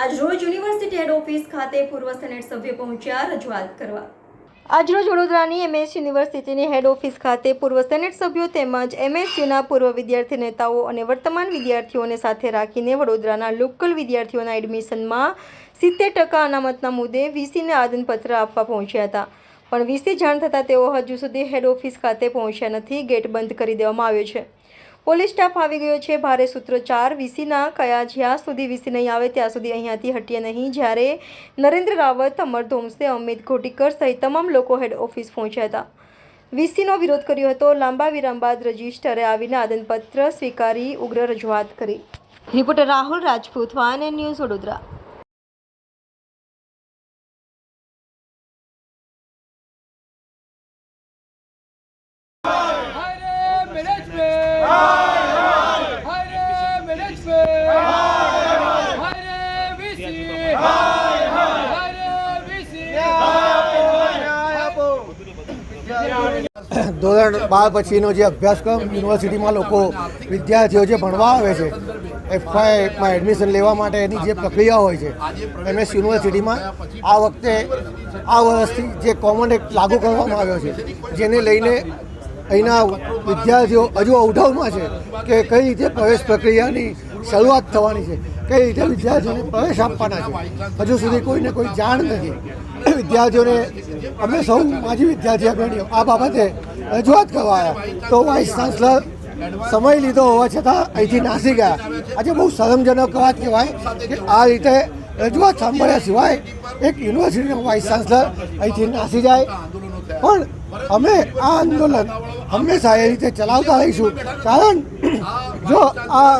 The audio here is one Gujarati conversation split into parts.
આજરોજ યુનિવર્સિટી હેડ ઓફિસ ખાતે પૂર્વ સેનેટ સભ્ય પહોંચ્યા રજૂઆત કરવા। આજરોજ વડોદરાની એમએસ યુનિવર્સિટીની હેડ ઓફિસ ખાતે પૂર્વ સેનેટ સભ્યો તેમજ એમએસયુના પૂર્વ વિદ્યાર્થી નેતાઓ અને વર્તમાન વિદ્યાર્થીઓને સાથે રાખીને વડોદરાના લોકલ વિદ્યાર્થીઓના એડમિશનમાં 70% અનામતના મુદ્દે વીસીને આવેદનપત્ર આપવા પહોંચ્યા હતા, પણ વીસી જાણ થતાં તેઓ હજુ સુધી હેડ ઓફિસ ખાતે પહોંચ્યા નથી। ગેટ બંધ કરી દેવામાં આવ્યો છે। પોલીસ સ્ટાફ આવી ગયો છે। ભારે સૂત્રોચ્ચાર વીસીના કયા જ્યાં સુધી વીસી નહીં આવે ત્યાં સુધી અહીંયાથી હટીએ નહીં। જ્યારે નરેન્દ્ર રાવત, અમર ધોમસે, અમિત ઘોટીકર સહિત તમામ લોકો હેડ ઓફિસ પહોંચ્યા હતા, વીસીનો વિરોધ કર્યો હતો। લાંબા વિરામ બાદ રજિસ્ટરે આવીને આવેદનપત્ર સ્વીકારી ઉગ્ર રજૂઆત કરી। Reporter Rahul Rajput, van news, Vadodara. ધોરણ 12 પછીનો જે અભ્યાસક્રમ યુનિવર્સિટીમાં લોકો વિદ્યાર્થીઓ જે ભણવા આવે છે, એફવાયમાં એડમિશન લેવા માટેની જે પ્રક્રિયા હોય છે, એમએસ યુનિવર્સિટીમાં આ વખતે આ વર્ષથી જે કોમન એક્ટ લાગુ કરવામાં આવ્યો છે, જેને લઈને અહીંના વિદ્યાર્થીઓ હજુ અવઢવમાં છે કે કઈ રીતે પ્રવેશ પ્રક્રિયાની શરૂઆત થવાની છે, કઈ રીતે વિદ્યાર્થીઓને પ્રવેશ આપવાના છે, હજુ સુધી કોઈને કોઈ જાણ નથી। વિદ્યાર્થીઓને અમે સૌ માજી વિદ્યાર્થી અગ્રણીઓ આ બાબતે રજૂઆત કરવા આવ્યા તો વાઇસ ચાન્સલર સમય લીધો હોવા છતાં અહીંથી નાસી ગયા। આજે બહુ શરમજનક વાત કહેવાય કે આ રીતે રજૂઆત સાંભળ્યા સિવાય એક યુનિવર્સિટીનો વાઇસ ચાન્સલર અહીંથી નાસી જાય। પણ અમે આ આંદોલન હંમેશા એ રીતે ચલાવતા રહીશું, કારણ જો આ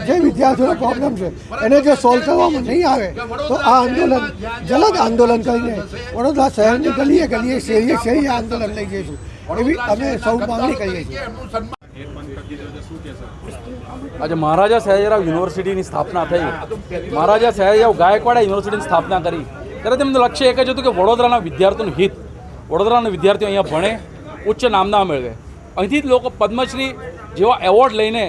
જે વિદ્યાર્થીઓનો પ્રોબ્લેમ છે એને જો સોલ્વ કરવામાં નહીં આવે તો આ આંદોલન જલદ આંદોલન કરીને વડોદરા શહેરની ગલીએ ગલીએ શેરીએ શેરીએ આંદોલન લઈ જઈશું, એવી અમે સૌ માંગણી કરીએ છીએ। આજે મહારાજા સયાજીરાવ યુનિવર્સિટીની સ્થાપના થઈ, મહારાજા સયાજીરાવ ગાયકવાડે યુનિવર્સિટીની સ્થાપના કરી ત્યારે તેમનું લક્ષ્ય એક જ હતું કે વડોદરાના વિદ્યાર્થીઓનું હિત, વડોદરાના વિદ્યાર્થીઓ અહીંયા ભણે, ઉચ્ચ નામના મેળવે। અહીંથી જ લોકો પદ્મશ્રી જેવા એવોર્ડ લઈને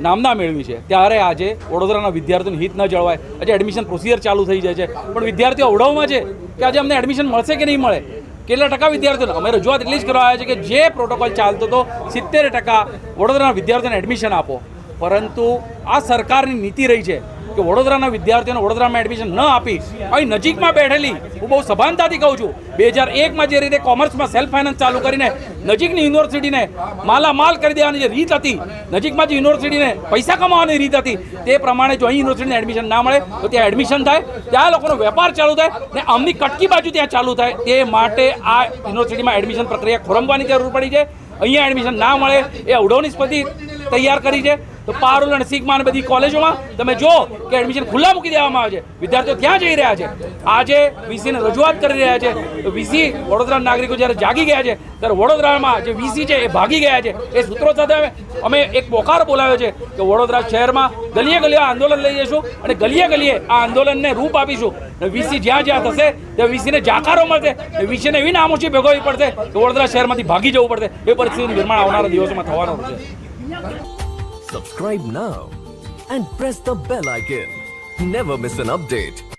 નામના મેળવી છે। ત્યારે આજે વડોદરાના વિદ્યાર્થીઓનું હિત ન જળવાય, આજે એડમિશન પ્રોસિજર ચાલુ થઈ જાય છે, પણ વિદ્યાર્થીઓ અવડાવમાં છે કે આજે અમને એડમિશન મળશે કે નહીં મળે, કેટલા ટકા વિદ્યાર્થીઓને। અમે રજૂઆત એટલી જ કરવા આવ્યા છે કે જે પ્રોટોકોલ ચાલતો હતો 70% વડોદરાના વિદ્યાર્થીઓને એડમિશન આપો, પરંતુ આ સરકારની નીતિ રહી છે કે વડોદરાના વિદ્યાર્થીઓને વડોદરામાં એડમિશન ન આપી અહીં નજીકમાં બેઠેલી, હું બહુ સભાનતાથી કહું છું, 2001માં જે રીતે કોમર્સમાં સેલ્ફ ફાઇનાન્સ ચાલુ કરીને નજીકની યુનિવર્સિટીને માલામાલ કરી દેવાની જે રીત હતી, નજીકમાં જે યુનિવર્સિટીને પૈસા કમાવાની રીત હતી, તે પ્રમાણે જો અહીં યુનિવર્સિટીને એડમિશન ના મળે તો ત્યાં એડમિશન થાય, ત્યાં લોકોનો વેપાર ચાલુ થાય ને આમની કટકી બાજુ ત્યાં ચાલુ થાય। તે માટે આ યુનિવર્સિટીમાં એડમિશન પ્રક્રિયા ખોરંભવાની જરૂર પડી છે। અહીંયા એડમિશન ના મળે એ અવઢવની સ્પતિ તૈયાર કરી છે। તો પારુલ અને સિગ્મા અને બધી કોલેજોમાં તમે જો કે એડમિશન ખુલ્લા મૂકી દેવામાં આવે છે, વિદ્યાર્થીઓ ત્યાં જઈ રહ્યા છે। આજે વીસીને રજૂઆત કરી રહ્યા છે તો વીસી વડોદરા નાગરિકો જ્યારે જાગી ગયા છે ત્યારે વડોદરામાં જે વીસી છે એ ભાગી ગયા છે। એ સૂત્રો સાથે અમે એક પોકાર બોલાવ્યો છે કે વડોદરા શહેરમાં ગલીએ ગલીએ આંદોલન લઈ જઈશું અને ગલીએ ગલીએ આ આંદોલનને રૂપ આપીશું। વીસી જ્યાં જ્યાં થશે ત્યાં વીસીને જાકારો મળશે, વીસીને એવી નામોશી ભોગવવી પડશે કે વડોદરા શહેરમાંથી ભાગી જવું પડશે। એ પરિસ્થિતિનું નિર્માણ આવનારા દિવસોમાં થવાનું છે। Subscribe now and press the bell icon. Never miss an update.